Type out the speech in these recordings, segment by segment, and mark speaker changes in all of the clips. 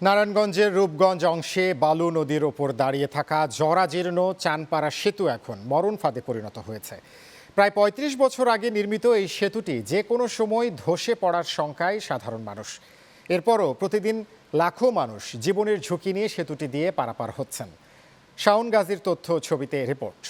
Speaker 1: নারায়ণগঞ্জের রূপগঞ্জ অংশে বালু নদীর ওপর দাঁড়িয়ে থাকা জরাজীর্ণ চানপাড়া সেতু এখন মরণ ফাঁদে পরিণত হয়েছে। প্রায় ৩৫ বছর আগে নির্মিত এই সেতুটি যে কোনো সময় ধসে পড়ার শঙ্কায় সাধারণ মানুষ। এরপরও প্রতিদিন লাখো মানুষ জীবনের ঝুঁকি নিয়ে সেতুটি দিয়ে পারাপার হচ্ছেন। শাওন গাজীর তথ্য ছবিতে রিপোর্ট।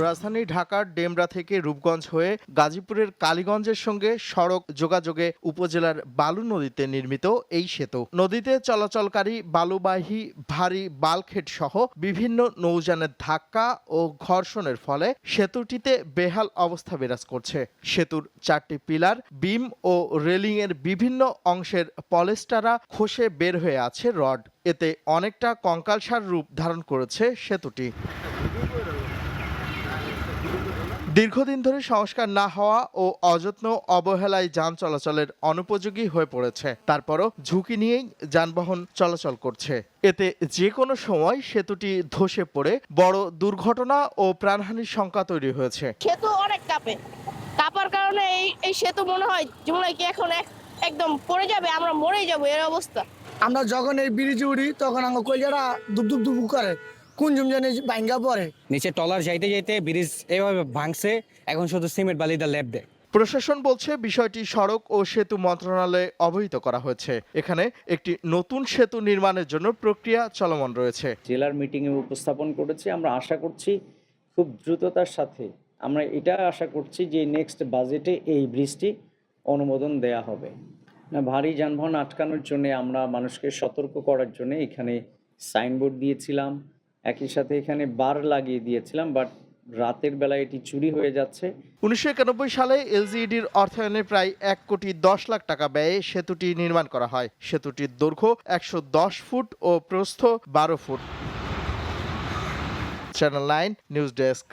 Speaker 2: রাজধানী ঢাকার ডেমরা থেকে রূপগঞ্জ হয়ে গাজীপুরের কালীগঞ্জের সঙ্গে সড়ক যোগাযোগে উপজেলার বালু নদীতে নির্মিত এই সেতু। নদীতে চলাচলকারী বালুবাহী ভারী বাল্কহেড সহ বিভিন্ন নৌযানের ধাক্কা ও ঘর্ষণের ফলে সেতুটিতে বেহাল অবস্থা বিরাজ করছে। সেতুর 4টি পিলার, বিম ও রেলিং এর বিভিন্ন অংশের পলেস্টারা খসে বের হয়ে আছে রড। এতে অনেকটা কঙ্কালসার রূপ ধারণ করেছে সেতুটি। দীর্ঘদিন ধরে সংস্কার না হওয়া ও অযত্ন অবহেলায় যান চলাচলের অনুপযোগী হয়ে পড়েছে। তারপরও ঝুঁকি নিয়েই যানবাহন চলাচল করছে। এতে যে কোনো সময় সেতুটি ধসে পড়ে বড় দুর্ঘটনা ও প্রাণহানির শঙ্কা তৈরি হয়েছে।
Speaker 3: সেতু অনেক কাপার কারণে এই সেতু মনে হয় যেমন কি এখন একদম পড়ে যাবে, আমরা মরে যাবো এর অবস্থা।
Speaker 4: আমরা যখন এই ব্রিজে উঠি তখন আমার কলিজারা দুব দুব করে কোন জানি ভাঙ্গা পড়ে।
Speaker 5: নিচে টলার যাইতে যাইতে ব্রিজ এভাবে ভাঙছে, এখন শুধু সিমেন্ট বালিটা লেপ দেয়।
Speaker 2: প্রশাসন বলছে বিষয়টি সড়ক ও সেতু মন্ত্রণালয়ে অবহিত করা হয়েছে। এখানে একটি নতুন সেতু নির্মাণের জন্য প্রক্রিয়া চলমান রয়েছে।
Speaker 6: জেলার মিটিংয়ে উপস্থাপন করেছি। আমরা আশা করছি খুব দ্রুততার সাথে আমরা এটা আশা করছি যে নেক্সট বাজেটে এই ব্রিজটি অনুমোদন দেয়া হবে। ভারী যানবাহন আটকানোর জন্য আমরা মানুষকে সতর্ক করার জন্য এখানে সাইনবোর্ড দিয়েছিলাম, একই সাথে এখানে বার লাগিয়ে দিয়েছিলাম, বাট রাতের বেলা এটি চুরি হয়ে যাচ্ছে।
Speaker 2: 1991 সালে এলজিইডির অর্থায়নে প্রায় 1,10,00,000 টাকা ব্যয়ে সেতুটি নির্মাণ করা হয়। সেতুটির দৈর্ঘ্য 110 ফুট ও প্রস্থ 12 ফুট। Channel 9 news desk.